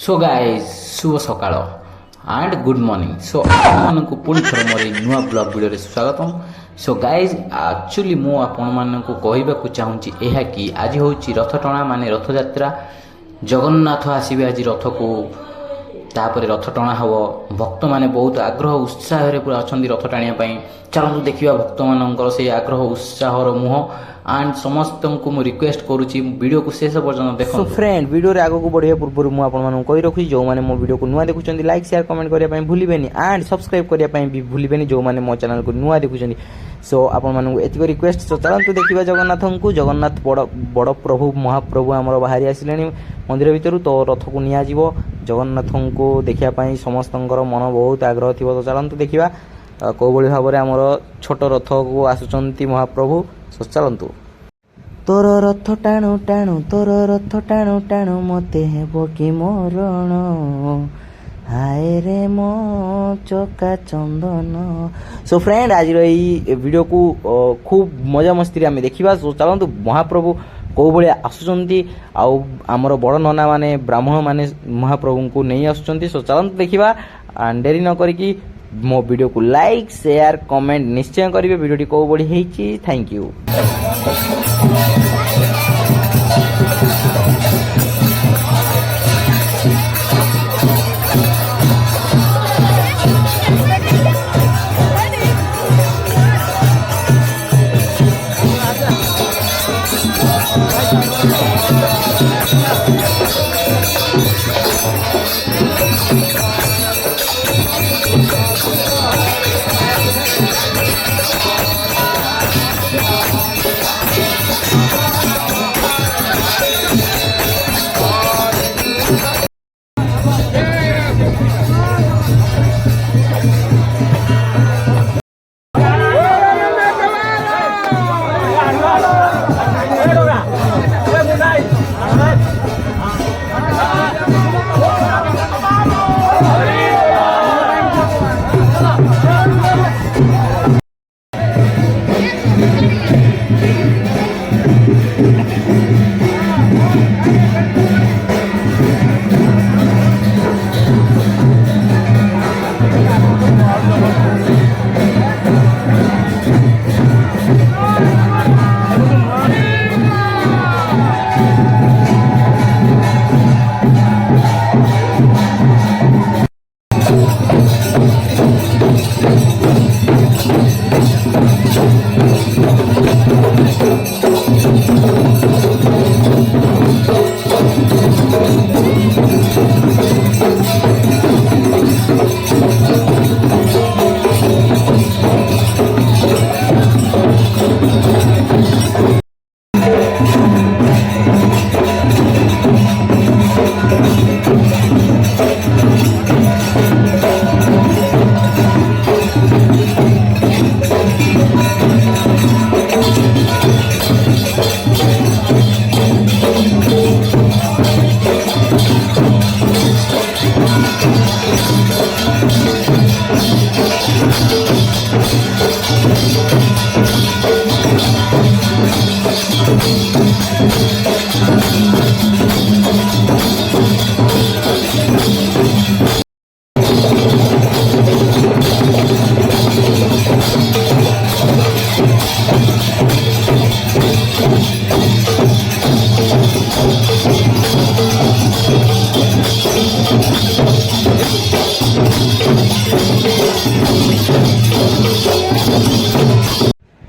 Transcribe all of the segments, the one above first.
So guys शुभ सकाळ and good morning. सो आपको पुणी थर मोर नुआ ब्लॉग वीडियो स्वागत। सो गाइज एक्चुअली मु आपको कहवाक चाहूँगी यह कि आज हूँ रथ टणा मान रथ यात्रा। जगन्नाथ आसवे आज रथ को तापर रथ टणा हम भक्त मैंने बहुत आग्रह उत्साह पूरा अच्छा रथ टाणी। चलतु देखा भक्त मान से आग्रह उत्साहर मुह एंड समस्त को मुझे रिक्वेस्ट करुच्ची वीडियो को शेष पर्यटन देख। सो फ्रेंड वीडियो आगे को बढ़िया पूर्व मुझे कही रखी जो मैंने मो वीडियो को नुआ देखुं लाइक शेयर कमेंट करने भूलें एंड सब्सक्राइब करने भी भूलें जो मैंने मो चैनल को नुआ देखुं। सो आपको रिक्वेस्ट। सो चलतु देखा जगन्नाथ को। जगन्नाथ बड़ प्रभु महाप्रभु आमर बाहरी आसिले मंदिर भितर तो रथ को निया जगन्नाथ को देखापी समस्त मन बहुत आग्रह थी। तो चलतु देखा कौ भाई भाव में आमर छोट रथ को आसुंच महाप्रभु। सो चलतु तोर रथ टाणु टाणु तोर रथ टाणु टाणु मते हेबो कि मरण हाय रे मो चका चंदन। सो फ्रेंड आज वीडियो को खूब मजा मस्ती आम देखा। सो चलतु महाप्रभु कौ भाई आसुंच आमर बड़ नना माने ब्राह्मण माने महाप्रभु को नहीं आसुंच। सो चलतु देखा डेरी न करी मो वीडियो को लाइक शेयर कमेंट निश्चय करेंगे। वीडियो कौ बड़ी है। Thank you.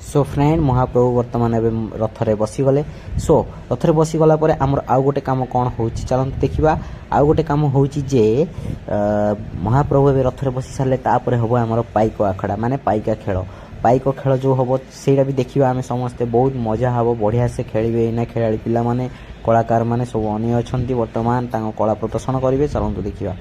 सो फ्रेंड महाप्रभु वर्तमान एवं रथरे बसीगले। सो रथरे बसीगला आमर आउ गोटे कम कौन हो चलते देखा। आउ गोटे कम हो महाप्रभु एवं रथरे बसी सारे तापर हम आमर पाइक आखड़ा माने पाइका खेल। पाइक खेल जो हम से भी देखा आम समस्ते बहुत मजा हम बढ़िया से खेलेंगे। ना खेला पिला माने कलाकार माने सब अनी अच्छा बर्तमान कला प्रदर्शन करेंगे। चलतु देखा।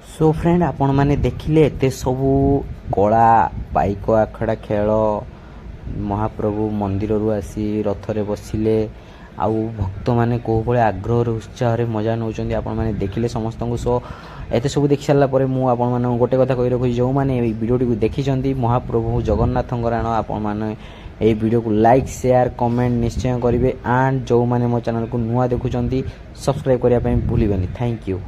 सो फ्रेंड आपण मैंने देखिले एते सबू कला पाइक आखड़ा खेल महाप्रभु मंदिर रु आसी रथरे बसिले आउ भक्त मैंने कौ भाई आग्रह उत्साह मजा नौ आपण मैंने देखिले समस्त को। सो एते सब देख सारा मुझे गोटे कथा कही रखी जो मैंने वीडियो टी देखी महाप्रभु जगन्नाथ राण आपण मैंने ये वीडियो को लाइक शेयर कमेंट निश्चय करेंगे एंड जो मैंने मो चैनल को नुआ देखुं सब्सक्राइब करने भूलें। Thank you.